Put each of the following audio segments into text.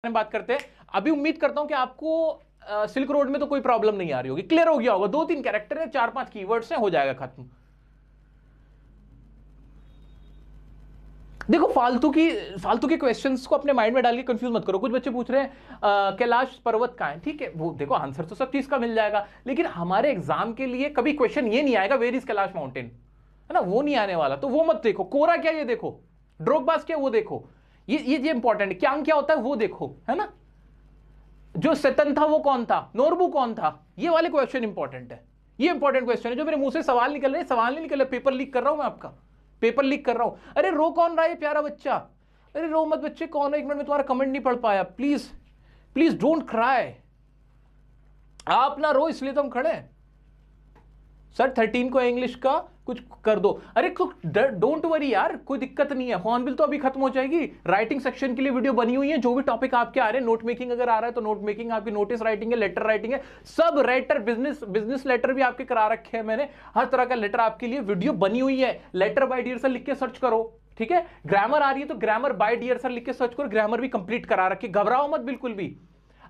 में बात करते हैं। अभी उम्मीद करता हूं कि आपको सिल्क रोड में तो कोई प्रॉब्लम नहीं आ रही होगी, क्लियर हो गया होगा। 2-3 कैरेक्टर है, 4-5 कीवर्ड्स हैं, हो जाएगा खत्म। देखो फालतू के क्वेश्चंस को अपने माइंड में डाल के कंफ्यूज मत करो। कुछ बच्चे पूछ रहे हैं कैलाश पर्वत कहां है, ठीक है, वो देखो आंसर तो सब चीज का मिल जाएगा, लेकिन हमारे एग्जाम के लिए कभी क्वेश्चन ये नहीं आएगा वेयर इज कैलाश माउंटेन, है ना, वो नहीं आने वाला। तो वो मत देखो। कोरा क्या ये देखो, ड्रोगबास क्या वो देखो, ये इंपॉर्टेंट है। क्यांग क्या होता है वो देखो, है ना, जो सेतन था वो कौन था, नोरबू कौन था, ये वाले क्वेश्चन इंपॉर्टेंट है। ये इंपॉर्टेंट क्वेश्चन है। जो मेरे मुंह से सवाल निकल रहे हैं, सवाल नहीं निकल रहे, पेपर लीक कर रहा हूं मैं आपका, पेपर लीक कर रहा हूं। अरे रो कौन रहा है प्यारा बच्चा, अरे रो मत बच्चे, कौन है, एक मिनट में तुम्हारा कमेंट नहीं पढ़ पाया, प्लीज प्लीज डोंट क्राई। आप ना रो, इसलिए तो हम खड़े हैं। सर 13 को इंग्लिश का कुछ कर दो। अरे डोंट वरी यार, कोई दिक्कत नहीं है। हॉर्नबिल तो अभी खत्म हो जाएगी। राइटिंग सेक्शन के लिए वीडियो बनी हुई है, जो भी टॉपिक आपके आ रहे हैं, नोट मेकिंग अगर आ रहा है तो नोट मेकिंग, आपकी नोटिस राइटिंग है, लेटर राइटिंग है, सब राइटर, बिजनेस लेटर भी आपके करा रखे हैं मैंने, हर तरह का लेटर आपके लिए वीडियो बनी हुई है। लेटर बाय डियर सर लिख के सर्च करो, ठीक है। ग्रामर आ रही है तो ग्रामर बाय डियर सर लिख के सर्च करो, ग्रामर भी कंप्लीट करा रखे। घबराओ मत बिल्कुल भी।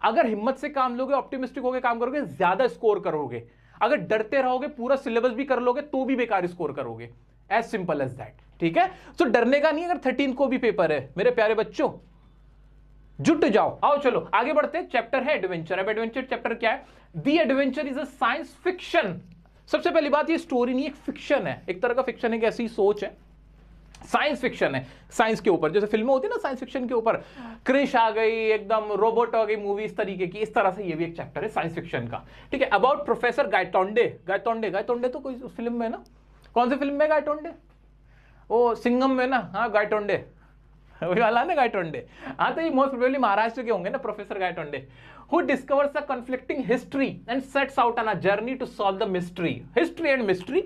अगर हिम्मत से काम लोगे, ऑप्टिमिस्टिक होकर काम करोगे, ज्यादा स्कोर करोगे। अगर डरते रहोगे, पूरा सिलेबस भी कर लोगे तो भी बेकार स्कोर करोगे। एज सिंपल एज दैट, ठीक है। सो डरने का नहीं। अगर 13 को भी पेपर है मेरे प्यारे बच्चों, जुट जाओ। आओ चलो आगे बढ़ते हैं। चैप्टर है एडवेंचर। अब एडवेंचर चैप्टर क्या है? The adventure is a science fiction. सबसे पहली बात, ये स्टोरी नहीं, एक फिक्शन है, एक तरह का फिक्शन है, एक ऐसी सोच है, साइंस फिक्शन है। साइंस के ऊपर, जैसे फिल्में होती है ना साइंस फिक्शन के ऊपर, क्रिश आ गई, एकदम रोबोट आ गई मूवी, इस तरीके की, इस तरह से ये भी एक चैप्टर है साइंस फिक्शन का, ठीक है। About professor Gaitonde. गायतोंडे तो कोई फिल्म में ना, कौन सी फिल्म में गायतोंडे? ओ सिंघम में ना, हाँ गायतोंडे वही वाला है ना गायतोंडे। हाँ तो ये मोस्ट प्रोबेबली महाराष्ट्र के होंगे ना professor Gaitonde. Who discovers a conflicting history and sets out on a journey to solve the mystery. History and mystery,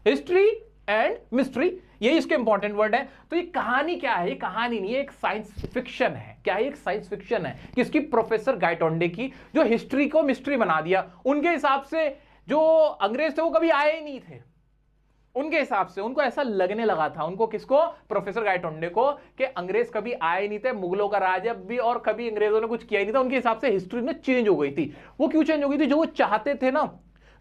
history and mystery, ये इसके इंपॉर्टेंट वर्ड है। तो ये कहानी क्या है? ये कहानी नहीं है, एक साइंस फिक्शन है। क्या है? एक साइंस फिक्शन है। किसकी? प्रोफेसर गायतोंडे की, जो हिस्ट्री को मिस्ट्री बना दिया। उनके हिसाब से जो अंग्रेज थे वो कभी आए ही नहीं थे। उनके हिसाब से उनको ऐसा लगने लगा था, उनको, किसको? प्रोफेसर गायतोंडे को, कि अंग्रेज कभी आए नहीं थे, मुगलों का राज अब भी, और कभी अंग्रेजों ने कुछ किया ही नहीं था। उनके हिसाब से हिस्ट्री में चेंज हो गई थी। वो क्यों चेंज हो गई थी? जो वो चाहते थे ना,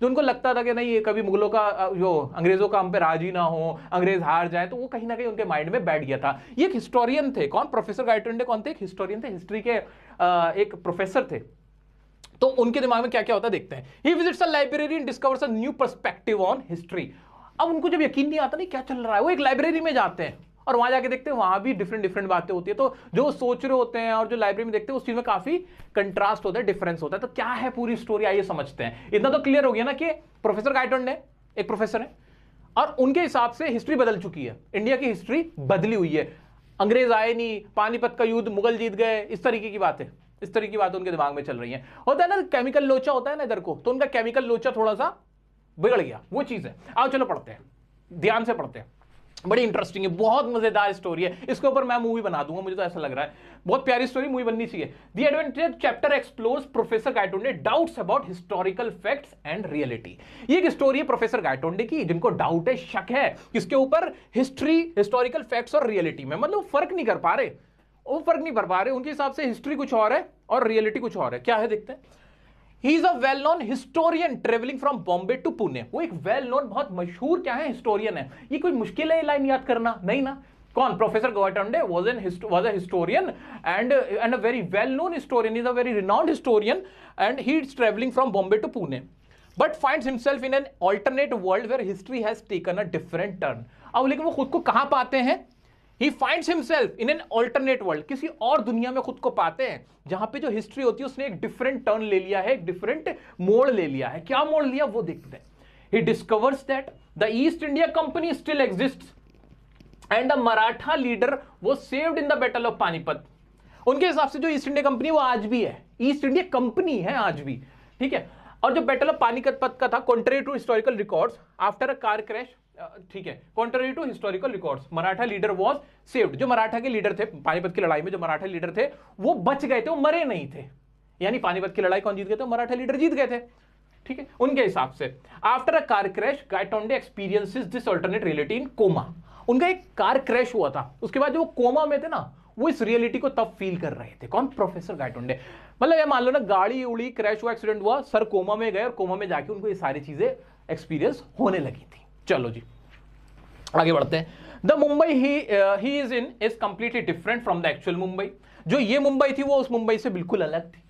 जो उनको लगता था कि नहीं ये कभी मुगलों का, जो अंग्रेजों का हम पे राज ही ना हो, अंग्रेज हार जाए, तो वो कहीं ना कहीं उनके माइंड में बैठ गया था। ये एक हिस्टोरियन थे। कौन? प्रोफेसर गायतोंडे कौन थे? एक हिस्टोरियन थे, हिस्ट्री के एक प्रोफेसर थे। तो उनके दिमाग में क्या क्या होता है देखते हैं। He visits a library and discovers a new perspective on history. अब उनको जब यकीन नहीं आता नहीं क्या चल रहा है, वो एक लाइब्रेरी में जाते हैं और वहां जाके देखते हैं, वहां भी डिफरेंट बातें होती है। तो जो सोच रहे होते हैं और जो लाइब्रेरी में देखते हैं, उस चीज में काफी कंट्रास्ट होता है, डिफरेंस होता है। तो क्या है पूरी स्टोरी, आइए समझते हैं। इतना तो क्लियर हो गया ना कि प्रोफेसर गायतोंडे एक प्रोफेसर है और उनके हिसाब से हिस्ट्री बदल चुकी है, इंडिया की हिस्ट्री बदली हुई है। अंग्रेज आए नहीं, पानीपत का युद्ध, मुगल जीत गए, इस तरीके की बातें, इस तरीके की बातें उनके दिमाग में चल रही हैं। होता है ना केमिकल लोचा होता है ना इधर को, तो उनका केमिकल लोचा थोड़ा सा बिगड़ गया, वो चीज है। आओ चलो पढ़ते हैं, ध्यान से पढ़ते हैं। बड़ी इंटरेस्टिंग है, बहुत मजेदार स्टोरी है। इसके ऊपर मैं मूवी बना दूंगा, मुझे तो ऐसा लग रहा है। बहुत प्यारी स्टोरी, मूवी बननी चाहिए। The adventure chapter explores professor Gaitonde doubts about historical facts and reality. ये एक स्टोरी है प्रोफेसर गायतोंडे की, जिनको डाउट है, शक है, किसके ऊपर? हिस्ट्री, हिस्टोरिकल फैक्ट्स और रियलिटी में। मतलब फर्क नहीं कर पा रहे, वो फर्क नहीं कर पा रहे। उनके हिसाब से हिस्ट्री कुछ और है और रियलिटी कुछ और है। क्या है देखते हैं। He is a well-known historian traveling from Bombay to Pune। वो एक well-known, बहुत मशहूर क्या है, हिस्टोरियन है। ये कोई मुश्किल है लाइन याद करना? नहीं ना। कौन? Professor Gaitonde was a historian and a very well-known historian. He is a very renowned historian and he is traveling from Bombay to Pune, but finds himself in an alternate world where history has taken a different turn। अब लेकिन वो खुद को कहां पाते हैं? He finds himself in an alternate world। किसी और दुनिया में खुद को पाते हैं जहां पे जो हिस्ट्री होती है उसने एक डिफरेंट टर्न ले लिया है, एक डिफरेंट मोड़ ले लिया है। क्या मोड़ लिया वो देखते हैं। He discovers that the East India Company still exists and the Maratha leader was saved in the Battle of Panipat। उनके हिसाब से जो ईस्ट इंडिया कंपनी वो आज भी है, ईस्ट इंडिया कंपनी है आज भी, ठीक है। और जो बैटल ऑफ पानीपत का था, contrary to historical records after a car crash, ठीक है, contrary to historical records, Maratha leader was saved. जो मराठा के लीडर थे पानीपत की लड़ाई में, जो मराठा लीडर थे वो बच गए थे, वो मरे नहीं थे। यानी पानीपत की लड़ाई कौन जीत गए थे? मराठा लीडर जीत गए थे, ठीक है। उनके हिसाब से after a car crash Gaitonde experiences this alternate reality in coma. उनका एक कार क्रैश हुआ था, उसके बाद जो कोमा में थे ना, वो इस रियलिटी को तब फील कर रहे थे। कौन? प्रोफेसर गायटोंडे। मतलब ये मान लो ना, गाड़ी उड़ी, क्रैश हुआ, एक्सीडेंट हुआ, सर कोमा में गए और कोमा में जाके उनको ये सारी चीजें एक्सपीरियंस होने लगी थी। चलो जी आगे बढ़ते हैं। The Mumbai he is in is completely different from the actual Mumbai. जो ये मुंबई थी वो उस मुंबई से बिल्कुल अलग थी।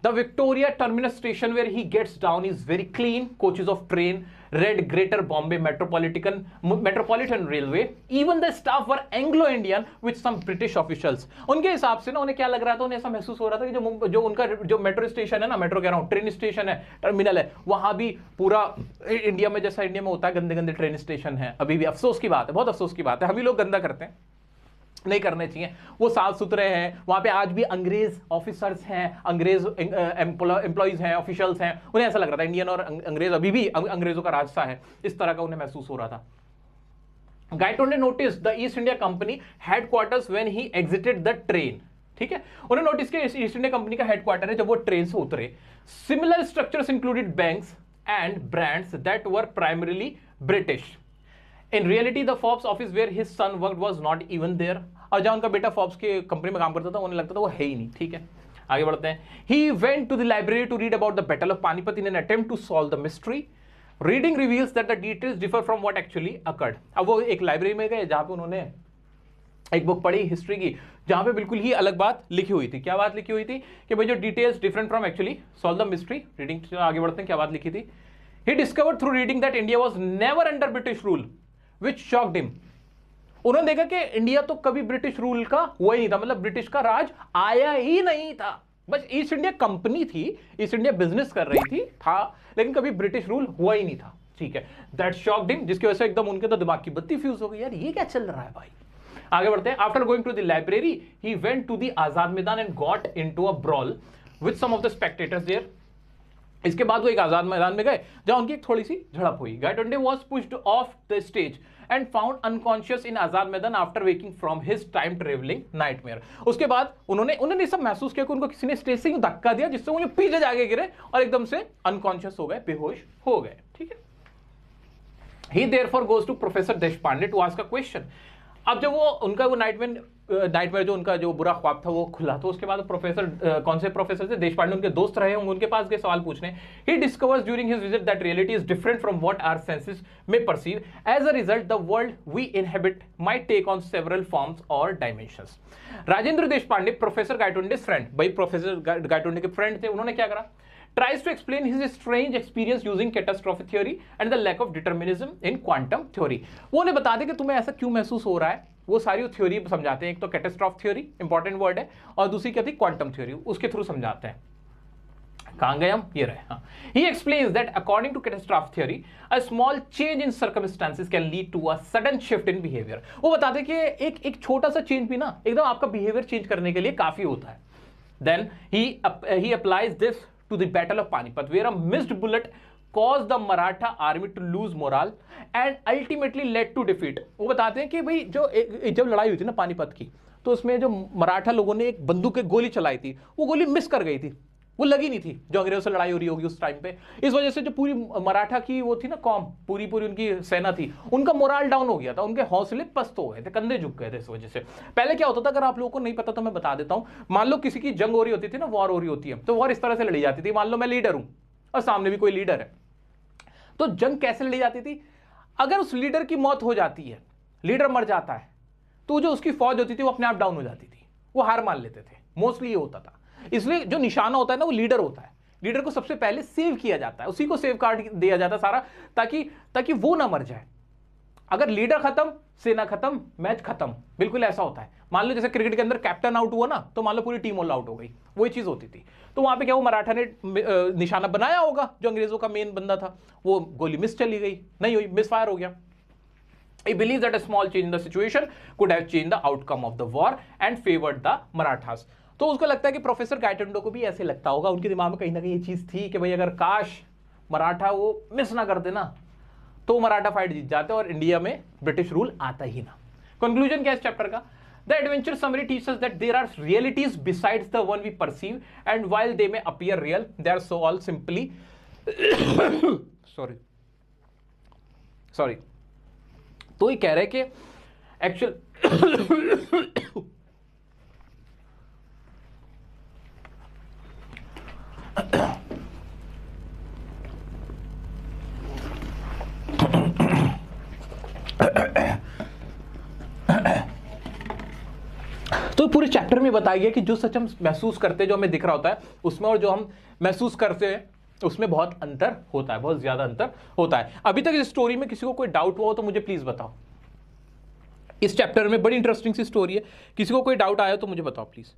The Victoria Terminus station where he gets down is very clean. Coaches of train, Red Greater Bombay Metropolitan Railway. Even the staff were Anglo-Indian with some British officials. उनके हिसाब से ना उन्हें क्या लग रहा था, उन्हें ऐसा महसूस हो रहा था कि जो उनका जो मेट्रो स्टेशन है ना, मेट्रो कह रहा हूँ, ट्रेन स्टेशन है, टर्मिनल है, वहां भी पूरा इंडिया में जैसा इंडिया में होता है गंदे गंदे ट्रेन स्टेशन है। अभी भी अफसोस की बात है, बहुत अफसोस की बात है, हम ही लोग गंदा करते हैं, नहीं करने चाहिए। वो साफ सुथरे हैं, वहां पे आज भी अंग्रेज ऑफिसर्स हैं, अंग्रेज एम्प्लॉइज हैं, ऑफिशियल्स हैं। उन्हें ऐसा लग रहा था इंडियन और अंग्रेज अभी भी अंग्रेजों का रास्ता है, इस तरह का उन्हें महसूस हो रहा था। Gaitonde notice the East India Company headquarters when he exited the train. ठीक है, उन्हें नोटिस किया ईस्ट इंडिया कंपनी का हेडक्वार्टर है जब वो ट्रेन से उतरे। Similar structures included banks and brands that were primarily British. In reality, the Forbes office where his son worked was not even there. और जहाँ उनका बेटा फॉर्ब्स के कंपनी में काम करता था, उन्हें लगता था वो है ही नहीं। ठीक है, आगे बढ़ते हैं। He went to the library to read about the Battle of Panipat in an attempt to solve the mystery. Reading reveals that the details differ from what actually occurred. अब वो एक लाइब्रेरी में गए जहाँ पे उन्होंने एक बुक पढ़ी हिस्ट्री की, जहाँ पे बिल्कुल ही अलग बात लिखी हुई थी। क्या बात लिखी हुई थी? कि भाई जो details different from actually solve the mystery. Reading आगे बढ़ते हैं, क्या बात लिखी थी? He discovered through reading that India was never under British rule, which shocked him. उन्होंने देखा कि इंडिया तो कभी ब्रिटिश रूल का हुआ ही नहीं था, मतलब ब्रिटिश का राज आया ही नहीं था। बस ईस्ट इंडिया कंपनी थी, ईस्ट इंडिया बिजनेस कर रही थी था, लेकिन कभी ब्रिटिश रूल हुआ ही नहीं था। ठीक है, दैट शॉक्ड हिम, जिसकी वजह से एकदम उनके तो दिमाग की बत्ती फ्यूज हो गई, यार ये क्या चल रहा है भाई। आगे बढ़ते हैं। After going to the library he went to the Azad Maidan and got into a brawl with some of the spectators there. इसके बाद वो एक आजाद मैदान में गए जहां उनकी एक थोड़ी सी झड़प हुई। Gaitonde was pushed off the stage and found unconscious in Azad Maidan after waking from his time travelling nightmare. उसके बाद उन्होंने सब महसूस किया कि उनको किसी ने स्टेज से धक्का दिया जिससे वो पीछे जाके गिरे और एकदम से अनकॉन्शियस हो गए, बेहोश हो गए। ठीक है, he therefore goes to professor Deshpande to ask a question. अब जब वो उनका वो नाइटमेयर जो उनका जो बुरा ख्वाब था वो खुला, तो उसके बाद प्रोफेसर कौन से प्रोफेसर थे? देशपांडे उनके दोस्त रहे होंगे, उनके पास गए सवाल पूछने। He discovers during his visit that reality is different from what our senses may perceive. As a result the world we inhabit might take on several forms और dimensions. Rajendra Deshpande, professor Gaitonde friend, भाई प्रोफेसर गायटोंडे के friend थे, उन्होंने क्या करा? Tries to explain his strange experience using catastrophe theory and the lack of determinism in quantum theory. वो उन्हें बता दे कि तुम्हें ऐसा क्यों महसूस हो रहा है, वो सारी थ्योरी समझाते हैं। एक तो कैटास्ट्रॉफ थ्योरी इंपॉर्टेंट वर्ड है, और दूसरी क्या थी? क्वांटम थ्योरी, उसके थ्रू समझाते हैं। कहां गए हम? ये रहे। हाँ, he explains that according to catastrophe theory, a small change in circumstances can lead to a sudden shift in behavior. वो बताते हैं कि एक छोटा सा चेंज भी ना एकदम आपका बिहेवियर चेंज करने के लिए काफी होता है। Then he applies this to the Battle of Panipat, where a missed bullet caused the Maratha army to lose morale and ultimately led to defeat. वो बताते हैं कि भाई जब लड़ाई हुई थी ना पानीपत की, तो उसमें जो मराठा लोगों ने एक बंदूक की गोली चलाई थी, वो गोली मिस कर गई थी, वो लगी नहीं थी जो अंग्रेजों से लड़ाई हो रही होगी उस टाइम पे। इस वजह से जो पूरी मराठा की वो थी ना कौम, पूरी उनकी सेना थी, उनका मोराल डाउन हो गया था, उनके हौसले पस्त हो गए थे, कंधे झुक गए थे इस वजह से। पहले क्या होता था, अगर आप लोगों को नहीं पता तो मैं बता देता हूं। मान लो किसी की जंग हो रही होती थी ना, वॉर हो रही होती है, तो वॉर इस तरह से लड़ी जाती थी। मान लो मैं लीडर हूं और सामने भी कोई लीडर है, तो जंग कैसे लड़ी जाती थी? अगर उस लीडर की मौत हो जाती है, लीडर मर जाता है, तो जो उसकी फौज होती थी वो अपने आप डाउन हो जाती थी, वो हार मान लेते थे। मोस्टली ये होता था। इसलिए जो निशाना होता है ना, वो लीडर होता है। लीडर को सबसे पहले सेव किया जाता है, उसी को सेव कार्ड दिया जाता है सारा, ताकि वो ना मर जाए। अगर लीडर खत्म, सेना खत्म, मैच खत्म, बिल्कुल ऐसा होता है। मान लो जैसे क्रिकेट के अंदर कैप्टन आउट हुआ ना, तो मान लो पूरी टीम ऑल आउट हो गई, वही चीज होती थी। तो वहां पे क्या, वो मराठा ने निशाना बनाया होगा, जो अंग्रेजों का मेन बंदा था, वो गोली मिस चली गई, नहीं हुई, मिस फायर हो गया। He believes that a small change in the situation could have changed the outcome of the war and favored the Marathas. तो उसको लगता है कि प्रोफेसर गायटोंडे को भी ऐसे लगता होगा, उनके दिमाग में कहीं ना कहीं ये चीज थी कि भाई अगर काश मराठा वो मिस ना करते ना, तो मराठा फाइट जीत जाते और इंडिया में ब्रिटिश रूल आता ही ना। कंक्लूजन क्या है इस चैप्टर का? The adventure summary teaches us that there are realities besides the one we perceive, and while they may appear real, they are so all simply sorry. तो ये कह रहे कि एक्चुअल तो पूरे चैप्टर में बताया गया कि जो सच हम महसूस करते हैं, जो हमें दिख रहा होता है उसमें, और जो हम महसूस करते हैं उसमें बहुत अंतर होता है, बहुत ज्यादा अंतर होता है। अभी तक इस स्टोरी में किसी को कोई डाउट हुआ हो तो मुझे प्लीज बताओ। इस चैप्टर में बड़ी इंटरेस्टिंग सी स्टोरी है, किसी को कोई डाउट आया तो मुझे बताओ प्लीज।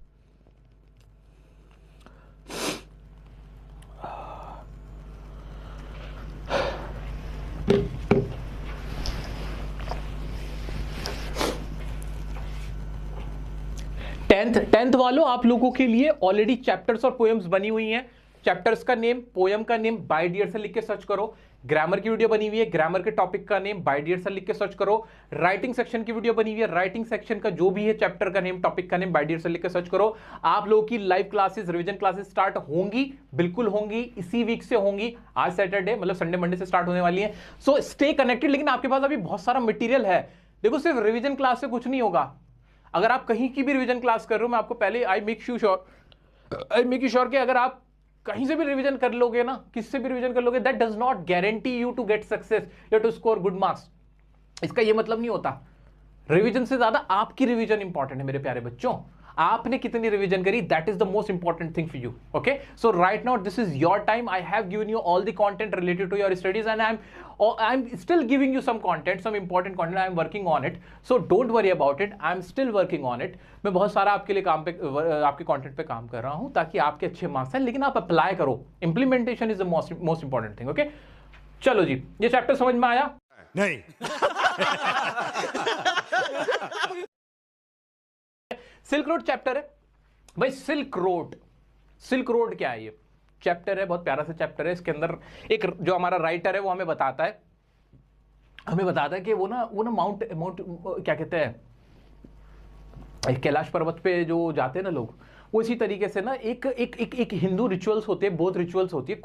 टेंथ वालों, आप लोगों के लिए ऑलरेडी चैप्टर्स और पोएम्स बनी हुई हैं। चैप्टर्स का नेम, पोएम का नेम बाय डियर से लिख के सर्च करो। ग्रामर की वीडियो बनी हुई है, ग्रामर के टॉपिक का नेम बाय डियर से लिख के सर्च करो। राइटिंग सेक्शन की वीडियो बनी हुई है, राइटिंग सेक्शन का जो भी है चैप्टर का नेम, टॉपिक का नेम बाय डियर से लिख के सर्च करो। आप लोगों की live classes, revision classes start होंगी, बिल्कुल होंगी, इसी वीक से होंगी। आज सैटरडे मतलब संडे मंडे से स्टार्ट होने वाली है। So stay connected. लेकिन आपके पास अभी बहुत सारा मटेरियल है। देखो सिर्फ रिवीजन क्लास से कुछ नहीं होगा। अगर आप कहीं की भी रिवीजन क्लास कर रहे हो, मैं आपको पहले आई मेक श्योर कि अगर आप कहीं से भी रिवीजन कर लोगे ना, किससे भी रिवीजन कर लोगे, that does not guarantee you to get success या टू स्कोर गुड मार्क्स। इसका ये मतलब नहीं होता। रिवीजन से ज्यादा आपकी रिवीजन इंपॉर्टेंट है मेरे प्यारे बच्चों। आपने कितनी रिवीजन करी, that is the most important thing for you. Okay, so right now this is your time. I have given you all the content related to your studies and I am still giving you some content, some important content. I am working on it, so don't worry about it. I am still working on it. मैं बहुत सारा आपके लिए काम पे, आपके content पे काम कर रहा हूं ताकि आपके अच्छे मार्क्स आए। लेकिन आप अप्लाई करो, implementation is the most important thing. Okay, चलो जी, ये चैप्टर समझ में आया? नहीं। सिल्क रोड चैप्टर है भाई। सिल्क रोड क्या है? ये चैप्टर है, बहुत प्यारा सा चैप्टर है। इसके अंदर एक जो हमारा राइटर है वो हमें बताता है कि वो ना माउंट क्या कहते हैं, कैलाश पर्वत पे जो जाते हैं ना लोग, वो इसी तरीके से ना एक हिंदू रिचुअल्स होते हैं, बौद्ध रिचुअल्स होती है,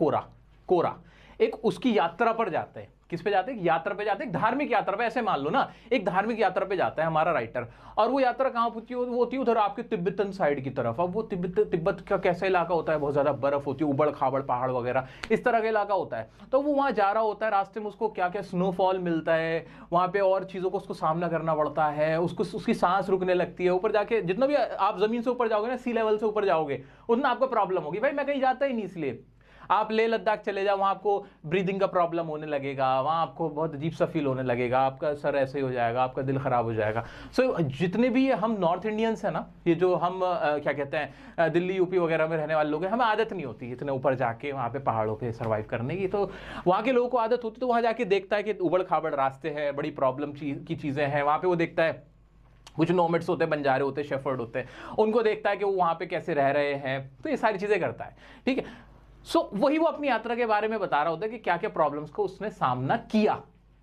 कोरा एक उसकी यात्रा पर जाते हैं। किस पे जाते हैं? यात्रा पे जाते हैं, धार्मिक यात्रा पे। ऐसे मान लो ना, एक धार्मिक यात्रा पे जाता है हमारा राइटर। और वो यात्रा कहाँ होती है? वो होती है उधर आपके तिब्बतन साइड की तरफ। अब वो तिब्बत का कैसा इलाका होता है? बहुत ज्यादा बर्फ होती है, उबड़ खाबड़ पहाड़ वगैरह इस तरह का इलाका होता है। तो वो वहां जा रहा होता है, रास्ते में उसको क्या क्या स्नोफॉल मिलता है, वहां पे और चीजों को उसको सामना करना पड़ता है, उसकी सांस रुकने लगती है। ऊपर जाके जितना भी आप जमीन से ऊपर जाओगे ना, सी लेवल से ऊपर जाओगे, उतना आपको प्रॉब्लम होगी। भाई मैं कहीं जाता ही नहीं, इसलिए आप लेह लद्दाख चले जाओ, वहां आपको ब्रीदिंग का प्रॉब्लम होने लगेगा, वहां आपको बहुत अजीब सा फील होने लगेगा, आपका सर ऐसे ही हो जाएगा, आपका दिल खराब हो जाएगा। सो जितने भी हम नॉर्थ इंडियंस हैं ना, ये जो हम क्या कहते हैं दिल्ली यूपी वगैरह में रहने वाले लोग हैं, हमें आदत नहीं होती इतने ऊपर जाके वहां पे पहाड़ों पे सर्वाइव करने की। तो वहां के लोगों को आदत होती, तो वहां जाके देखता है कि उबड़ खाबड़ रास्ते हैं, बड़ी प्रॉब्लम की चीजें हैं। वहां पे वो देखता है कुछ नोमैड्स होते हैं, बंजारे होते हैं, शेफर्ड होते हैं, उनको देखता है कि वो वहां पे कैसे रह रहे हैं। तो ये सारी चीजें करता है, ठीक है। सो वही वो अपनी यात्रा के बारे में बता रहा होता है कि क्या क्या प्रॉब्लम्स को उसने सामना किया।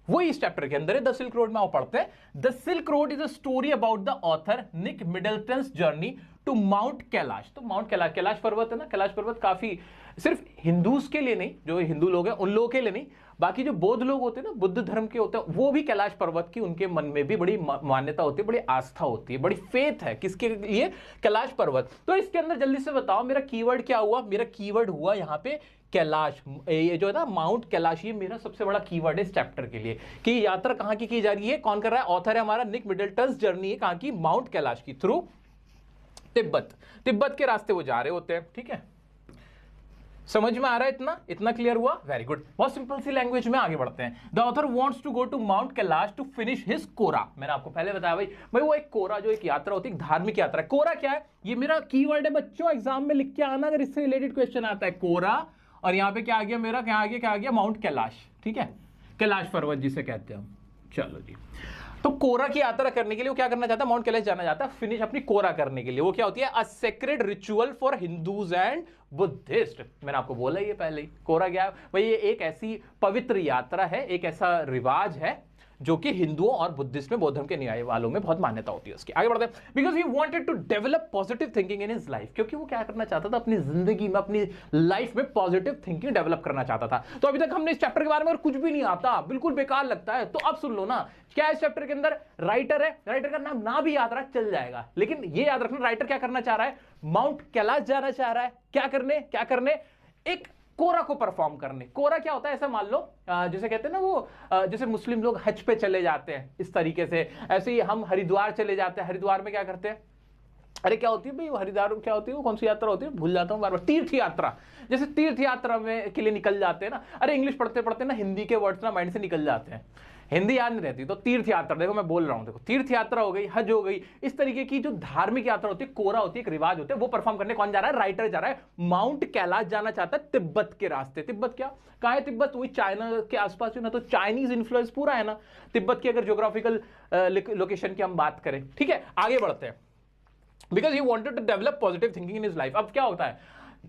वही इस चैप्टर के अंदर है। द सिल्क रोड में वो पढ़ते हैं, the Silk Road is a story about the author Nick Middleton's journey to Mount Kailash. तो माउंट कैलाश पर्वत है ना, कैलाश पर्वत काफी सिर्फ हिंदूज के लिए नहीं, जो हिंदू लोग हैं उन लोगों के लिए नहीं, बाकी जो बौद्ध लोग होते हैं ना, बुद्ध धर्म के होते हैं, वो भी कैलाश पर्वत की उनके मन में भी बड़ी मान्यता होती है, बड़ी आस्था होती है, बड़ी फेथ है। किसके लिए? कैलाश पर्वत। तो इसके अंदर जल्दी से बताओ, मेरा कीवर्ड क्या हुआ? मेरा कीवर्ड हुआ यहाँ पे कैलाश। ये जो है ना माउंट कैलाश, ये मेरा सबसे बड़ा कीवर्ड है इस चैप्टर के लिए कि यात्रा कहाँ की जा रही है, कौन कर रहा है? ऑथर है हमारा निक मिडलटन्स जर्नी है कहाँ की? माउंट कैलाश की, थ्रू तिब्बत के रास्ते वो जा रहे होते हैं, ठीक है। समझ में आ रहा है? इतना क्लियर हुआ? Very good. बहुत सिंपल सी लैंग्वेज में आगे बढ़ते हैं। The author wants to go to Mount Kailash to finish his kora. मैंने आपको पहले बताया भाई वो एक कोरा, जो एक यात्रा होती है, एक धार्मिक यात्रा। कोरा क्या है? ये मेरा कीवर्ड है बच्चों, एग्जाम में लिख के आना अगर इससे रिलेटेड क्वेश्चन आता है। कोरा, और यहाँ पे क्या आ गया मेरा? क्या आ गया? माउंट कैलाश, ठीक है, कैलाश पर्वत जिसे कहते हैं हम। चलो जी, तो कोरा की यात्रा करने के लिए वो क्या करना चाहता है? माउंट कैलाश जाना चाहता है, फिनिश अपनी कोरा करने के लिए। वो क्या होती है? अ sacred ritual for Hindus and Buddhist. मैंने आपको बोला ये पहले ही। कोरा क्या है भाई? ये एक ऐसी पवित्र यात्रा है, एक ऐसा रिवाज है जो कि हिंदुओं और बुद्धिस्ट में, बौद्ध धर्म के न्याय वालों में बहुत मान्यता होती है उसकी। आगे बढ़ते हैं। Because he wanted to develop positive thinking in his life. क्योंकि वो क्या करना चाहता था? अपनी जिंदगी में, अपनी लाइफ में पॉजिटिव थिंकिंग डेवलप करना चाहता था। तो अभी तक हमने इस चैप्टर के बारे में और कुछ भी नहीं आता, बिल्कुल बेकार लगता है, तो अब सुन लो ना क्या है इस चैप्टर के अंदर। राइटर है, राइटर का नाम ना भी याद रहा चल जाएगा, लेकिन ये याद रखना राइटर क्या करना चाह रहा है? माउंट कैलाश जाना चाह रहा है। क्या करने? एक कोरा को परफॉर्म करने। कोरा क्या होता है, ऐसा मान लो जैसे कहते हैं ना वो जैसे मुस्लिम लोग हज पे चले जाते हैं इस तरीके से, ऐसे ही हम हरिद्वार चले जाते हैं। हरिद्वार में क्या करते हैं, अरे क्या होती है भाई वो हरिद्वार क्या होती है, वो कौन सी यात्रा होती है, भूल जाता हूँ बार बार, तीर्थ यात्रा। जैसे तीर्थ यात्रा में के लिए निकल जाते हैं ना, अरे इंग्लिश पढ़ते पढ़ते ना हिंदी के वर्ड्स ना माइंड से निकल जाते हैं, हिंदी याद नहीं रहती, तो तीर्थ यात्रा, देखो मैं बोल रहा हूँ, देखो तीर्थ यात्रा हो गई, हज हो गई, इस तरीके की जो धार्मिक यात्रा होती है, कोरा होती है, एक रिवाज होता है, वो परफॉर्म करने कौन जा रहा है, राइटर जा रहा है। माउंट कैलाश जाना चाहता है तिब्बत के रास्ते। तिब्बत क्या, कहाँ है तिब्बत, वही चाइना के आसपास है ना, तो चाइनीज इन्फ्लुएंस पूरा है ना तिब्बत की, अगर ज्योग्राफिकल लोकेशन की हम बात करें। ठीक है, आगे बढ़ते हैं। Because he wanted to develop positive thinking in his life. अब क्या होता है,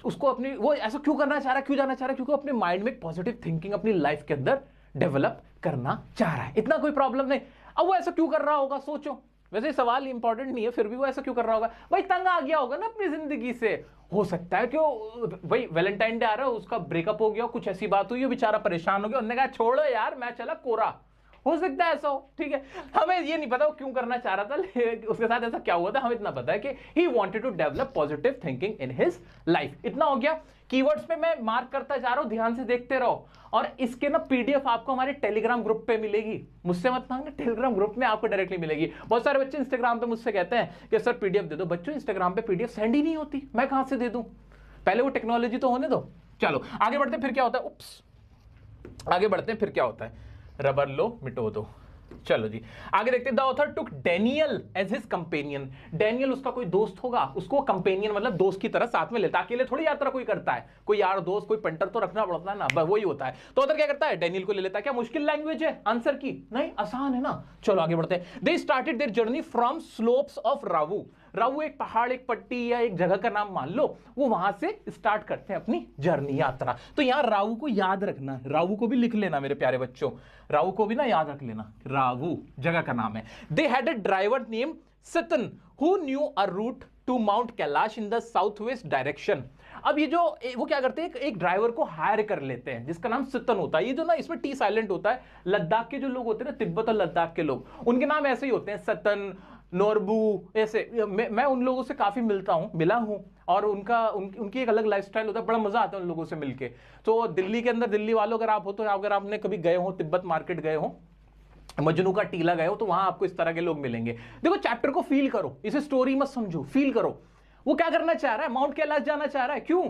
उसको अपनी वो ऐसा क्यों करना चाह रहा है, क्यों जाना चाह रहा है, क्योंकि अपने माइंड में पॉजिटिव थिंकिंग अपनी लाइफ के अंदर डेवलप करना चाह रहा है। इतना कोई प्रॉब्लम नहीं। अब वो ऐसा क्यों कर रहा होगा, सोचो, वैसे सवाल इंपॉर्टेंट नहीं है, फिर भी वो ऐसा क्यों कर रहा होगा, भाई तंग आ गया होगा ना अपनी जिंदगी से। हो सकता है कि भाई वैलेंटाइन डे आ रहा है, उसका ब्रेकअप हो गया, कुछ ऐसी बात हुई, बेचारा परेशान हो गया, उन्होंने कहा छोड़ो यार मैं चला कोरा। हो सकता है ऐसा हो, ठीक है, हमें ये नहीं पता वो क्यों करना चाह रहा था, उसके साथ ऐसा क्या हुआ था, हमें इतना पता है कि he wanted to develop positive thinking in his life. इतना हो गया। कीवर्ड्स पे मैं मार्क करता जा रहा हूं, ध्यान से देखते रहो। और इसके ना पीडीएफ आपको हमारे टेलीग्राम ग्रुप पे मिलेगी, मुझसे मत मांगना, टेलीग्राम ग्रुप में आपको डायरेक्टली मिलेगी। बहुत सारे बच्चे इंस्टाग्राम पे मुझसे कहते हैं कि सर पीडीएफ दे दो। बच्चों इंस्टाग्राम पे पीडीएफ सेंड ही नहीं होती, मैं कहां से दे दूं, पहले वो टेक्नोलॉजी तो होने दो। चलो आगे बढ़ते हैं, फिर क्या होता है, उप्स, आगे बढ़ते हैं, फिर क्या होता है, रबर लो मिटो दो। चलो जी आगे देखते हैं। The author took Daniel as his companion. Daniel उसका कोई दोस्त होगा, उसको कंपेनियन मतलब दोस्त की तरह साथ में लेता, अकेले थोड़ी यात्रा कोई करता है, कोई यार दोस्त कोई पेंटर तो रखना पड़ता है ना, वही होता है। तो ऑथर क्या करता है, डेनियल को ले लेता है। क्या मुश्किल लैंग्वेज है आंसर की, नहीं आसान है ना। चलो आगे बढ़ते हैं। They started their journey from slopes of Ravu. Ravu एक पहाड़, एक पट्टी या एक जगह का नाम मान लो, वो वहां से स्टार्ट करते हैं अपनी जर्नी, यात्रा। तो यहां रावू को याद रखना है, रावू को भी लिख लेना मेरे प्यारे बच्चों, रावू को भी ना याद रख लेना, रावू जगह का नाम है। They had a driver name Tsetan who knew a route to Mount Kailash in the south west direction. अब ये जो वो क्या करते हैं, एक ड्राइवर को हायर कर लेते हैं जिसका नाम सतन होता है। ये जो ना इसमें टी साइलेंट होता है, लद्दाख के जो लोग होते हैं ना, तिब्बत और लद्दाख के लोग, उनके नाम ऐसे ही होते हैं, सतन, नोरबू, ऐसे। मैं उन लोगों से काफी मिला हूं, और उनकी एक अलग लाइफस्टाइल होता है, बड़ा मजा आता है उन लोगों से मिलके। तो दिल्ली के अंदर, दिल्ली वालों अगर आप हो, तो अगर आपने कभी गए हो तिब्बत मार्केट गए हो, मजनू का टीला गए हो, तो वहां आपको इस तरह के लोग मिलेंगे। देखो चैप्टर को फील करो, इसे स्टोरी मत समझो, फील करो। वो क्या करना चाह रहा है, माउंट कैलाश जाना चाह रहा है, क्यों,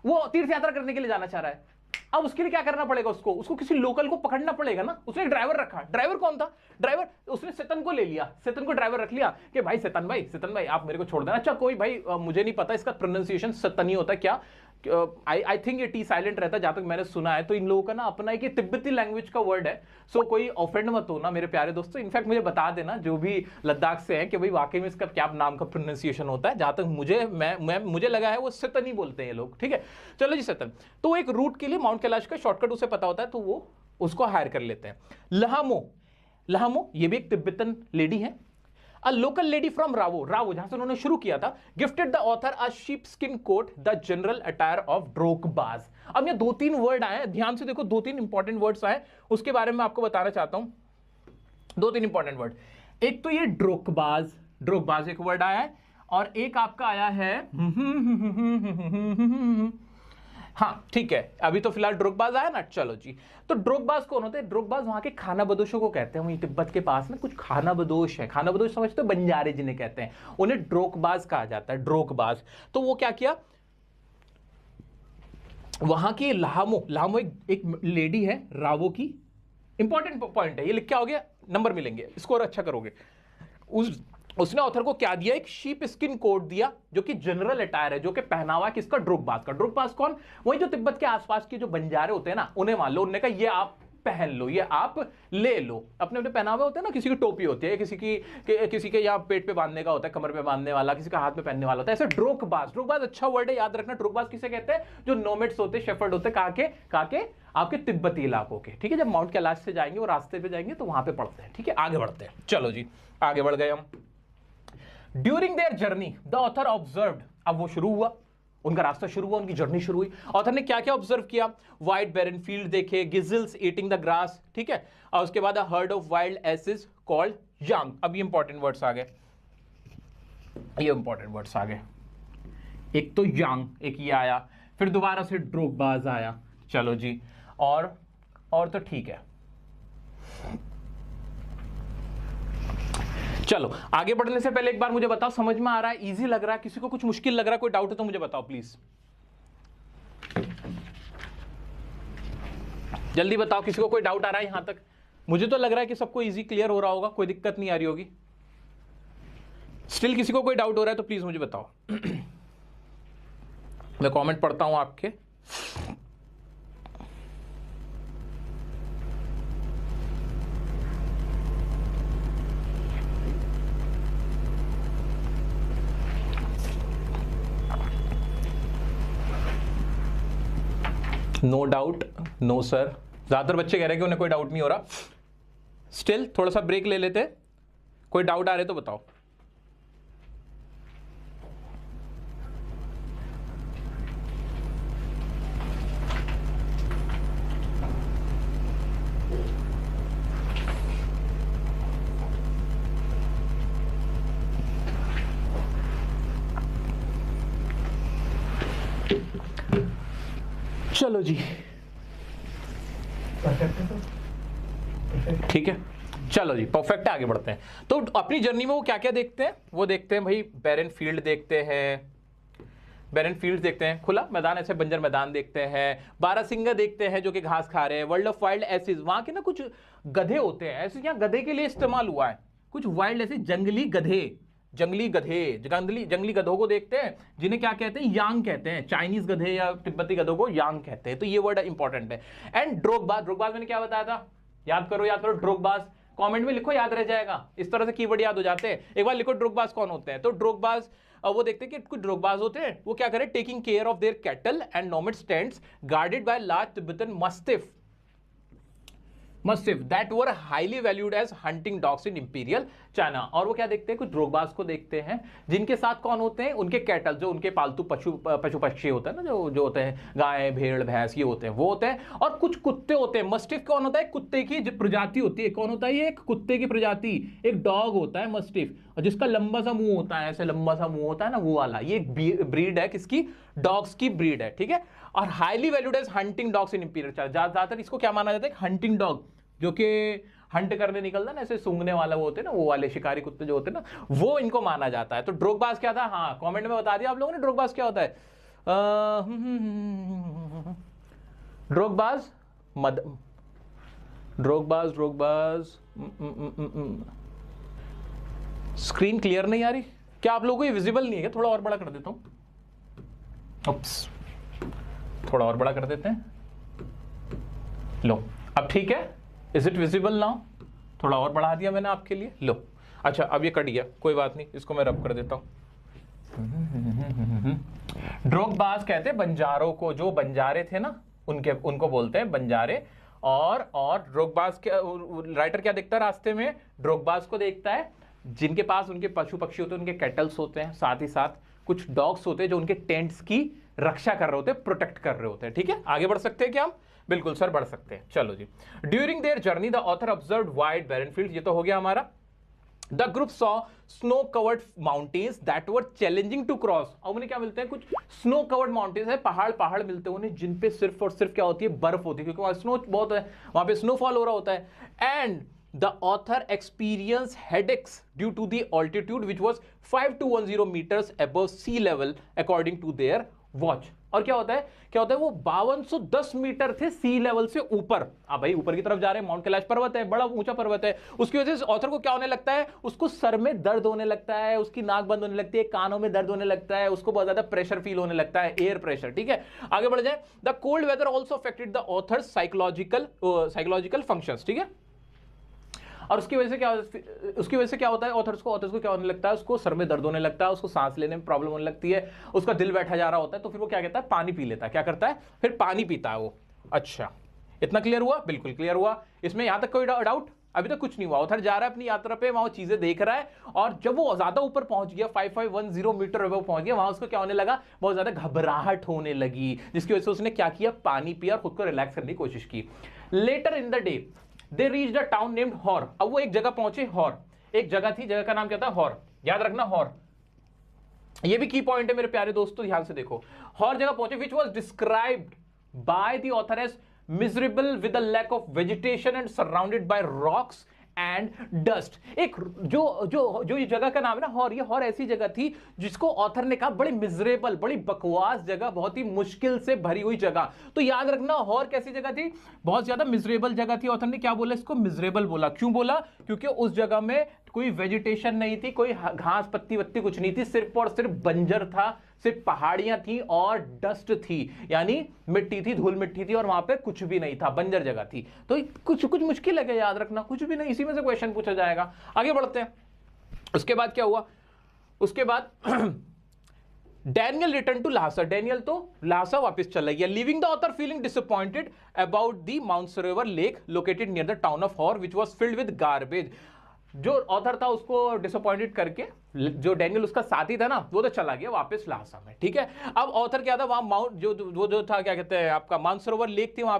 वो तीर्थ यात्रा करने के लिए जाना चाह रहा है। अब उसके लिए क्या करना पड़ेगा, उसको किसी लोकल को पकड़ना पड़ेगा ना। उसने ड्राइवर रखा, ड्राइवर कौन था, ड्राइवर उसने सतन को ले लिया, सतन को ड्राइवर रख लिया कि भाई सतन भाई आप मेरे को छोड़ देना। अच्छा कोई भाई मुझे नहीं पता इसका प्रोनाउंसिएशन सतन ही होता है क्या, आई थिंक ये टी साइलेंट रहता है जहां तक मैंने सुना है। तो इन लोगों का ना अपना एक तिब्बती लैंग्वेज का वर्ड है, सो कोई ऑफेंड मत हो ना मेरे प्यारे दोस्तों। इनफैक्ट मुझे बता देना जो भी लद्दाख से है कि भाई वाकई में इसका क्या नाम का प्रोनाउंसिएशन होता है। जहां तक मुझे लगा है वो सतन ही बोलते हैं ये लोग, ठीक है। चलो जी सतन, तो एक रूट के लिए माउंट कैलाश का शॉर्टकट उसे पता होता है, तो वो उसको हायर कर लेते हैं। लहामो ये भी एक तिब्बतन लेडी है, A local lady from Ravu जहां से उन्होंने शुरू किया था, gifted the author a sheepskin coat, the general attire of drokbas. अब ये 2-3 वर्ड आए, ध्यान से देखो, 2-3 इंपॉर्टेंट वर्ड्स आए, उसके बारे में आपको बताना चाहता हूं। 2-3 इंपॉर्टेंट वर्ड, एक तो ये ड्रोकबाज एक वर्ड आया है, और एक आपका आया है हाँ ठीक है, अभी तो फिलहाल ड्रोकबाज आया ना। चलो जी, तो ड्रोकबाज कौन होते हैं, ड्रोकबाज वहां के खाना बदोशों को कहते हैं। वहीं तिब्बत के पास में कुछ खाना बदोश है, खाना बदोश समझते हो, बंजारे जिन्हें कहते हैं, उन्हें ड्रोकबाज कहा जाता है, ड्रोकबाज। तो वो क्या किया, वहां की लामो एक लेडी है रावो की, इंपॉर्टेंट पॉइंट है ये, लिख के आओगे नंबर मिलेंगे, स्कोर अच्छा करोगे। उसने ऑथर को क्या दिया, एक शीप स्किन कोट दिया, जो कि जनरल अटायर है, जो कि पहनावा किसका, ड्रोकबाज का। ड्रोकबाज कौन, वही जो तिब्बत के आसपास के जो बंजारे होते हैं ना, उन्हें मान लो, उन्होंने कहा ये आप पहन लो, ये आप ले लो। अपने अपने पहनावे होते हैं ना, किसी की टोपी होती है, किसी के यहाँ पेट पे बांधने का होता है, कमर पे बांधने वाला, किसी का हाथ में पहनने वाला होता है, ऐसे ड्रोकबाज अच्छा वर्ड है, याद रखना। ड्रोकबाज किसे कहते हैं, जो नोमेड्स होते हैं, शेफर्ड होते हैं, कहाँ के आपके तिब्बती इलाकों के, ठीक है। जब माउंट कैलाश से जाएंगे, वो रास्ते पे जाएंगे तो वहां पे पढ़ते हैं, ठीक है। आगे बढ़ते हैं, चलो जी आगे बढ़ गए हम। During their journey the author observed, अब वो शुरू हुआ, उनका रास्ता शुरू हुआ, उनकी जर्नी शुरू हुई। ऑथर ने क्या क्या ऑब्जर्व किया, वाइड बैरन फील्ड देखे, गिजल्स ईटिंग द ग्रास, ठीक है, और उसके बाद herd of wild asses called yang. अब ये इंपॉर्टेंट वर्ड्स आ गए, एक तो यांग, एक ये आया, फिर दोबारा से ड्रोगबाज आया। चलो जी, और तो ठीक है। चलो आगे बढ़ने से पहले एक बार मुझे बताओ, समझ में आ रहा है, इजी लग रहा है, किसी को कुछ मुश्किल लग रहा है, कोई डाउट है तो मुझे बताओ प्लीज, जल्दी बताओ, किसी को कोई डाउट आ रहा है यहां तक? मुझे तो लग रहा है कि सबको इजी क्लियर हो रहा होगा, कोई दिक्कत नहीं आ रही होगी। स्टिल किसी को कोई डाउट हो रहा है तो प्लीज मुझे बताओ। मैं कमेंट पढ़ता हूं आपके। No doubt, no sir. ज्यादातर बच्चे कह रहे हैं कि उन्हें कोई डाउट नहीं हो रहा। स्टिल थोड़ा सा ब्रेक ले लेते, कोई डाउट आ रहे तो बताओ। चलो जी, ठीक है, चलो जी, परफेक्ट है, आगे बढ़ते हैं। तो अपनी जर्नी में वो क्या क्या देखते हैं? वो देखते हैं भाई बैरन फील्ड देखते हैं, बैरन फील्ड देखते हैं, खुला मैदान ऐसे बंजर मैदान देखते हैं, बारहसिंगा देखते हैं जो कि घास खा रहे हैं, वर्ल्ड ऑफ वाइल्ड एसिड, वहां के ना कुछ गधे होते हैं, ऐसे यहाँ गधे के लिए इस्तेमाल हुआ है, कुछ वाइल्ड ऐसे जंगली गधे, जंगली गधों को देखते हैं, जिन्हें क्या कहते हैं? यांग कहते हैं। चाइनीज गधे या तिब्बती गधों को यांग कहते हैं, तो ये वर्ड इंपॉर्टेंट है। एंड ड्रोगबाज मैंने क्या बताया था? याद करो ड्रोगबाज, कमेंट में लिखो, याद रह जाएगा, इस तरह से कीवर्ड याद हो जाते हैं। एक बार लिखो ड्रोगबाज कौन होते हैं। तो ड्रोगबाज वो देखते हैं कि कुछ ड्रोगबाज होते हैं, वो क्या करें? Taking care of their cattle and nomad stands guarded by large Tibetan mastiff that were highly valued as hunting dogs in imperial China। और वो क्या देखते हैं? कुछ ड्रोगबाज को देखते हैं जिनके साथ कौन होते हैं? उनके कैटल, जो उनके पालतू पशु पक्षी होते हैं ना, जो होते हैं गाय भेड़ भैंस, ये होते हैं, वो होते हैं। और कुछ कुत्ते होते हैं। मस्टिफ कौन होता है? कुत्ते की प्रजाति होती है। कौन होता है ये? एक कुत्ते की प्रजाति। एक डॉग होता है मस्टिफ, और जिसका लंबा सा मुंह होता है, ऐसे लंबा सा मुंह होता है ना, वो वाला। ये एक ब्रीड है, किसकी? डॉग्स की ब्रीड है, ठीक है। और highly valued as hunting dogs in imperial China. ज्यादातर इसको क्या माना जाता है? हंटिंग डॉग, जो कि हंट करने निकलता है ना, ऐसे सूंघने वाला वो होते हैं ना, वो वाले शिकारी कुत्ते जो होते हैं ना, वो इनको माना जाता है। तो ड्रोगबाज क्या था? हाँ, कमेंट में बता दिया आप लोगों ने ड्रोगबाज क्या होता है। ड्रोगबाज स्क्रीन क्लियर नहीं आ रही क्या आप लोगों को? ये विजिबल नहीं है क्या? थोड़ा और बड़ा कर देता हूं। थोड़ा और बड़ा कर देते हैं। लो, अब ठीक है? Is it visible now? थोड़ा और बढ़ा दिया मैंने आपके लिए। लो, अच्छा, अब ये कट गया, कोई बात नहीं, इसको मैं रब कर देता हूं। ड्रोगबाज कहते हैं बंजारों को, जो बंजारे थे ना, उनको बोलते हैं बंजारे। और ड्रोगबाज के राइटर क्या देखता है रास्ते में? ड्रोगबाज को देखता है जिनके पास उनके पशु पक्षी होते हैं, उनके कैटल्स होते हैं, साथ ही साथ कुछ डॉग्स होते हैं जो उनके टेंट्स की रक्षा कर रहे होते हैं, प्रोटेक्ट कर रहे होते हैं, ठीक है। आगे बढ़ सकते हैं क्या हम? बिल्कुल सर, बढ़ सकते हैं। चलो जी। During their journey the author observed wide barren fields, ये तो हो गया हमारा। The group saw snow covered mountains that were challenging to cross. अब उन्हें क्या मिलते हैं? कुछ स्नो कवर्ड माउंटेन्स है, पहाड़ मिलते हैं उन्हें, जिन पे सिर्फ और सिर्फ क्या होती है? बर्फ होती है, क्योंकि वहां स्नो बहुत है, वहां पे स्नोफॉल हो रहा होता है। And the author experienced headaches due to the altitude which was 5210 meters above sea level according to their watch। और क्या होता है? वो 5210 मीटर थे सी लेवल से ऊपर। अब भाई ऊपर की तरफ जा रहे हैं, माउंट कैलाश पर्वत है, बड़ा ऊंचा पर्वत है, उसकी वजह से ऑथर को क्या होने लगता है? उसको सर में दर्द होने लगता है, उसकी नाक बंद होने लगती है, कानों में दर्द होने लगता है, उसको बहुत ज्यादा प्रेशर फील होने लगता है, एयर प्रेशर, ठीक है। आगे बढ़ जाए। The cold weather also affected the author psychological functions, ठीक है। और उसकी वजह से क्या होता है? ऑथर्स को क्या होने लगता है? उसको सर में दर्द होने लगता है, उसको सांस लेने में प्रॉब्लम होने लगती है, उसका दिल बैठा जा रहा होता है, तो फिर वो क्या कहता है? पानी पी लेता है। क्या करता है? फिर पानी पीता है वो। अच्छा, इतना क्लियर हुआ? बिल्कुल क्लियर हुआ। इसमें यहां तक कोई डाउट? अभी तक कुछ नहीं हुआ। ऑथर जा रहा है अपनी यात्रा पे, वहां चीजें देख रहा है, और जब वो ज्यादा ऊपर पहुंच गया, 5510 मीटर पहुंच गया, वहां उसको क्या होने लगा? बहुत ज्यादा घबराहट होने लगी, जिसकी वजह से उसने क्या किया? पानी पिया और खुद को रिलैक्स करने की कोशिश की। Later in the day they reached a town named Hor. अब वो एक जगह पहुंचे, हॉर एक जगह थी, जगह का नाम क्या था? हॉर। याद रखना, हॉर। ये भी की पॉइंट है मेरे प्यारे दोस्तों, ध्यान से देखो। हर जगह पहुंचे which was described by the author as miserable with the lack of vegetation and surrounded by rocks and dust. एक जो जो जो ये जगह का नाम है ना हॉर, ये हॉर ऐसी जगह थी जिसको ऑथर ने कहा बड़ी मिजरेबल, बड़ी बकवास जगह, बहुत ही मुश्किल से भरी हुई जगह। तो याद रखना हॉर कैसी जगह थी, बहुत ज्यादा मिजरेबल जगह थी। ऑथर ने क्या बोला, इसको मिजरेबल बोला। क्यों बोला, क्योंकि उस जगह में कोई वेजिटेशन नहीं थी, कोई घास पत्ती वत्ती कुछ नहीं थी, सिर्फ और सिर्फ बंजर था, सिर्फ पहाड़ियां थी और डस्ट थी, यानी मिट्टी थी, धूल मिट्टी थी, और वहां पे कुछ भी नहीं था, बंजर जगह थी। तो कुछ कुछ मुश्किल है, याद रखना कुछ भी नहीं, इसी में से क्वेश्चन पूछा जाएगा। आगे बढ़ते हैं। उसके बाद क्या हुआ, उसके बाद Daniel return to Lhasa, Daniel तो लासा वापस चला गया, leaving the author feeling disappointed about the Mansarovar lake located near the town of Hor which was filled with garbage. जो ऑथर था उसको डिसअपॉइंटेड करके, जो डैनियल उसका साथी था ना, वो तो चला गया वापस लासा में, ठीक है। अब ऑथर क्या था, वहां माउंट जो था, क्या कहते हैं आपका, मानसरोवर लेक थी, वहां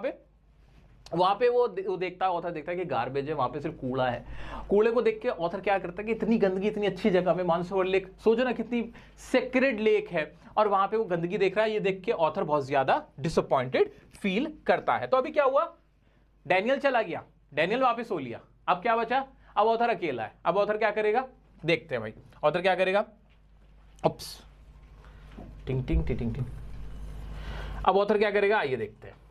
पे वो देखता है, ऑथर देखता है कि गार्बेज है, वहां पे सिर्फ कूड़ा है। कूड़े को देख के ऑथर क्या करता है कि इतनी गंदगी, इतनी अच्छी जगह में मानसरोवर लेक, सोचो ना कितनी सेक्रेड लेक है, और वहां पे वो गंदगी देख रहा है। ये देख के ऑथर बहुत ज्यादा डिसअपॉइंटेड फील करता है। तो अभी क्या हुआ, डैनियल चला गया, डैनियल वापस सो लिया, अब क्या बचा, अब ऑथर अकेला है। अब ऑथर क्या करेगा, देखते हैं भाई ऑथर क्या करेगा। उप्स, टिंग टिंग टिंग टिंग। अब ऑथर क्या करेगा, आइए देखते हैं।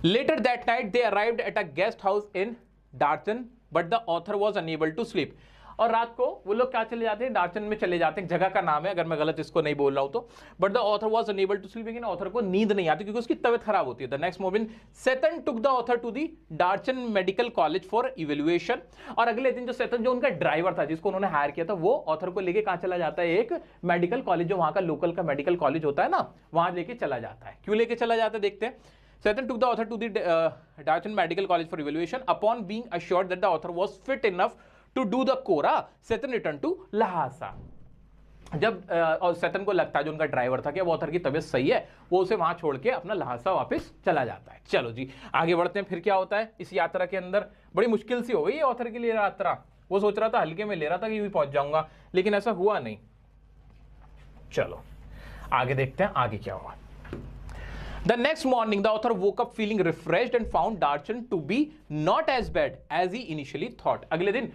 Later that night they arrived at a guest house in Darchen, but the author was unable to sleep. और रात को वो लोग क्या चले जाते हैं, डार्चन में चले जाते हैं, जगह का नाम है, अगर मैं गलत इसको नहीं बोल रहा हूं तो। But the author was unable to sleep, लेकिन ऑथर को नींद नहीं आती क्योंकि उसकी तबीयत खराब होती है। The next morning Tsetan took the author to the Darchen medical college for evaluation. और अगले दिन जो सेतन, जो उनका ड्राइवर था, जिसको उन्होंने हायर किया था, वो ऑथर को लेके कहां चला जाता है, एक मेडिकल कॉलेज, जो वहां का लोकल का मेडिकल कॉलेज होता है ना, वहां लेके चला जाता है। क्यों लेके चला जाता है, देखते हैं। Seton took the author to the Darchen Medical College for evaluation. Upon being assured that the author was fit enough to do the Kora, Seton returned to Lhasa. जब और सेतन को लगता है, जो उनका ड्राइवर था, कि वो ऑथर की तबीयत सही है, वो उसे वहां छोड़ के अपना लहासा वापस चला जाता है। चलो जी आगे बढ़ते हैं। फिर क्या होता है इस यात्रा के अंदर, बड़ी मुश्किल सी हो गई ऑथर के लिए यात्रा। वो सोच रहा था हल्के में ले रहा था कि यूं ही पहुंच जाऊंगा, लेकिन ऐसा हुआ नहीं। चलो आगे देखते हैं आगे क्या हुआ। The next morning, the author woke up feeling refreshed and found Darchen to be not as bad as he initially thought. अगले दिन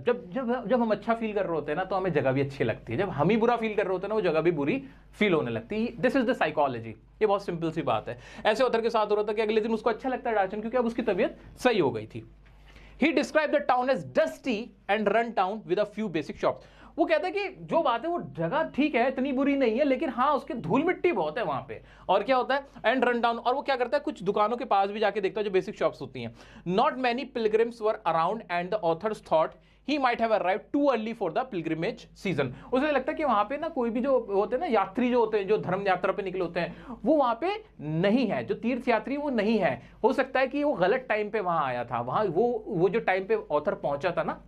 जब जब जब हम अच्छा फील कर रहे होते हैं ना, तो हमें जगह भी अच्छी लगती है। जब हम ही बुरा फील कर रहे होते हैं ना, वो जगह भी बुरी फील होने लगती है। दिस इज द साइकोलॉजी, ये बहुत सिंपल सी बात है। ऐसे ऑथर के साथ हो रहा था कि अगले दिन उसको अच्छा लगता है डार्चन, क्योंकि अब उसकी तबीयत सही हो गई थी। He described the town as dusty and run down with a few basic shops. वो कहता है कि जो बात है वो जगह ठीक है, इतनी बुरी नहीं है, लेकिन हाँ उसके धूल मिट्टी बहुत है वहां पे। और क्या होता है, एंड रन डाउन। और वो क्या करता है, कुछ दुकानों के पास भी जाके देखता है जो बेसिक शॉप्स होती हैं। Not many pilgrims were around and the author's thought he might have arrived too early for the pilgrimage season. उसे लगता है कि वहां पे ना कोई भी जो होते हैं ना यात्री, जो होते हैं, जो धर्म यात्रा पे निकले होते हैं, वो वहां पे नहीं है, जो तीर्थ यात्री वो नहीं है। हो सकता है कि वो गलत टाइम पे वहां आया था, वहां वो जो टाइम पे ऑथर पहुंचा था ना,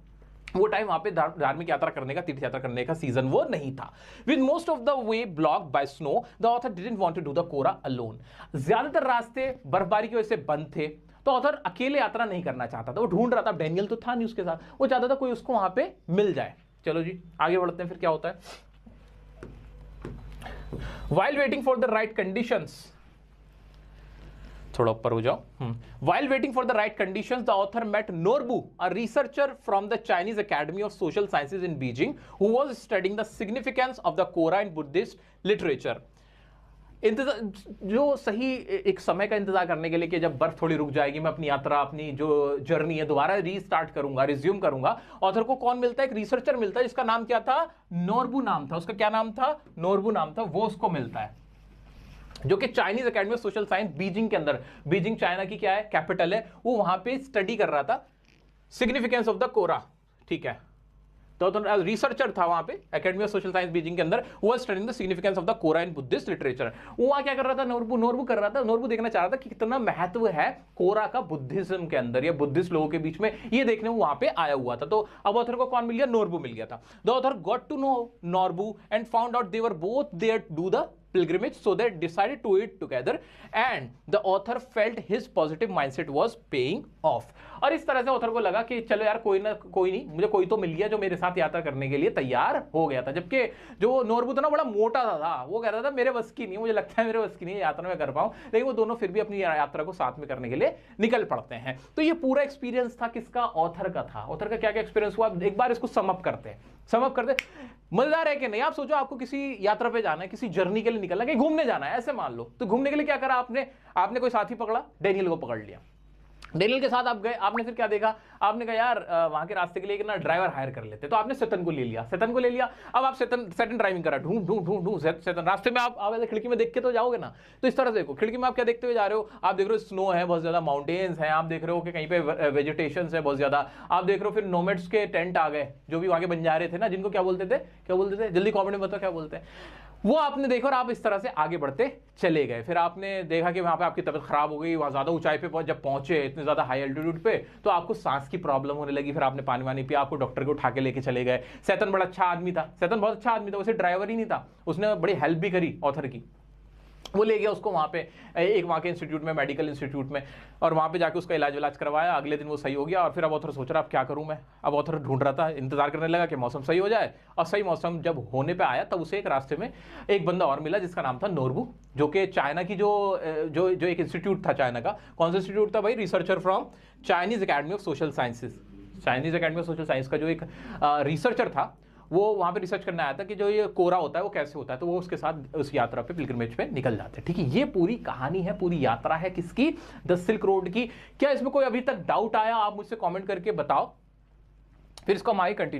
वो टाइम वहां पे धार्मिक यात्रा करने का, तीर्थ यात्रा करने का सीजन वो नहीं था। With most of the way blocked by snow, the author didn't want to do the kora alone. ज्यादातर रास्ते बर्फबारी की वजह से बंद थे, तो ऑथर अकेले यात्रा नहीं करना चाहता था। वो ढूंढ रहा था, डैनियल तो था नहीं उसके साथ, वो चाहता था कोई उसको वहां पे मिल जाए। चलो जी आगे बढ़ते हैं। फिर क्या होता है, while waiting for the right conditions, थोड़ा ऊपर हो जाओ। While waiting for the right conditions, the author met Norbu, a researcher from the Chinese Academy of Social Sciences in Beijing, who was studying the significance of the Quora in Buddhist literature. जो सही एक समय का इंतजार करने के लिए कि जब बर्फ थोड़ी रुक जाएगी, मैं अपनी यात्रा, अपनी जो जर्नी है दोबारा रीस्टार्ट करूंगा, रिज्यूम करूंगा। ऑथर को कौन मिलता है, एक रिसर्चर मिलता है जिसका नाम क्या था, नोरबू नाम था। उसका क्या नाम था, नोरबू नाम था। वो उसको मिलता है, जो कि Chinese academy of social science Beijing के अंदर, बीजिंग चाइना की क्या है, कैपिटल है, वो वहां पे स्टडी कर रहा था सिग्निफिकेंस ऑफ द कोरा। ठीक है, तो रिसर्चर था वहां पे academy of social science Beijing के अंदर, वो studying the significance of the kora in Buddhist literature. वो वहां क्या कर रहा था, नोरबू कर रहा था। नोरबू देखना चाह रहा था कि कितना महत्व है कोरा का बुद्धिज्म के अंदर या बुद्धिस्ट लोगों के बीच में, ये देखने वो वहां पे आया हुआ था। तो अब ऑथर को कौन मिल गया, नोरबू मिल गया था। The author got to know Norbu and found out they were both there to do the pilgrimage, so they decided to eat together and the author felt his positive mindset was paying off. और इस तरह से author को लगा कि चलो यार कोई नहीं, मुझे कोई तो मिल गया जो मेरे साथ यात्रा करने के लिए तैयार हो गया था। जबकि जो नोरबू था ना बड़ा मोटा था, वो कह रहा था मेरे बस की नहीं, मुझे लगता है मेरे बस की नहीं यात्रा में कर पाऊं, लेकिन वो दोनों फिर भी अपनी यात्रा को साथ में करने के लिए निकल पड़ते हैं। तो ये पूरा एक्सपीरियंस था किसका? ऑथर का था। ऑथर का क्या क्या एक्सपीरियंस हुआ एक बार इसको समअप करते हैं। मजेदार है कि नहीं? आप सोचो आपको किसी यात्रा पे जाना है, किसी जर्नी के लिए निकलना, कहीं घूमने जाना है, ऐसे मान लो। तो घूमने के लिए क्या करा आपने कोई साथी पकड़ा, डेनियल को पकड़ लिया। डेनियल के साथ आप गए, आपने फिर क्या देखा? आपने कहा यार वहां के रास्ते के लिए ना ड्राइवर हायर कर लेते, तो आपने सेतन को ले लिया। अब आप सेतन ड्राइविंग करा, ढूंढ सेतन रास्ते में। आप ऐसे खिड़की में देख के तो जाओगे ना, तो इस तरह से देखो खिड़की में आप क्या देखते हुए जा रहे हो? आप देख रहे हो स्नो है बहुत ज्यादा, माउंटेन्स हैं, आप देख रहे हो कि कहीं पे वेजिटेशन है बहुत ज्यादा, आप देख रहे हो फिर नोमैड्स के टेंट आ गए, जो भी वहां के बंजारे थे ना, जिनको क्या बोलते थे जल्दी कमेंट में बताओ क्या बोलते हैं, वो आपने देखा और आप इस तरह से आगे बढ़ते चले गए। फिर आपने देखा कि वहां पे आपकी तबीयत खराब हो गई, वहां ज्यादा ऊंचाई पे जब पहुंचे, इतने ज्यादा हाई एल्टीट्यूड पे, तो आपको सांस की प्रॉब्लम होने लगी। फिर आपने पानी वानी पिया, आपको डॉक्टर को उठा के लेके चले गए। सेतन बड़ा अच्छा आदमी था, सेतन बहुत अच्छा आदमी था, वैसे ड्राइवर ही नहीं था, उसने बड़ी हेल्प भी करी ऑथर की। वो ले गया उसको वहाँ पे एक वहाँ के इंस्टीट्यूट में, मेडिकल इंस्टीट्यूट में, और वहाँ पे जाके उसका इलाज करवाया। अगले दिन वो सही हो गया। और फिर अब ऑथर सोच रहा अब क्या करूँ मैं? अब ऑथर ढूंढ रहा था, इंतजार करने लगा कि मौसम सही हो जाए। और सही मौसम जब होने पे आया तब उसे एक रास्ते में एक बंदा और मिला जिसका नाम था नोरबू, जो कि चाइना की जो एक इंस्टीट्यूट था चाइना का। कौन सा इंस्टीट्यूट था भाई? Researcher from Chinese academy of social sciences. Chinese academy of social science का जो एक रिसर्चर था, वो वहां पे रिसर्च करने आया था कि जो ये कोरा होता है वो कैसे होता है। तो वो उसके साथ उस यात्रा पे पिलग्रिमेज पे निकल जाते हैं। ठीक है, ये पूरी कहानी है, पूरी यात्रा है किसकी? द सिल्क रोड की। क्या इसमें कोई अभी तक डाउट आया? आप मुझसे कमेंट करके बताओ, फिर इसको हम आगे कंटिन्यू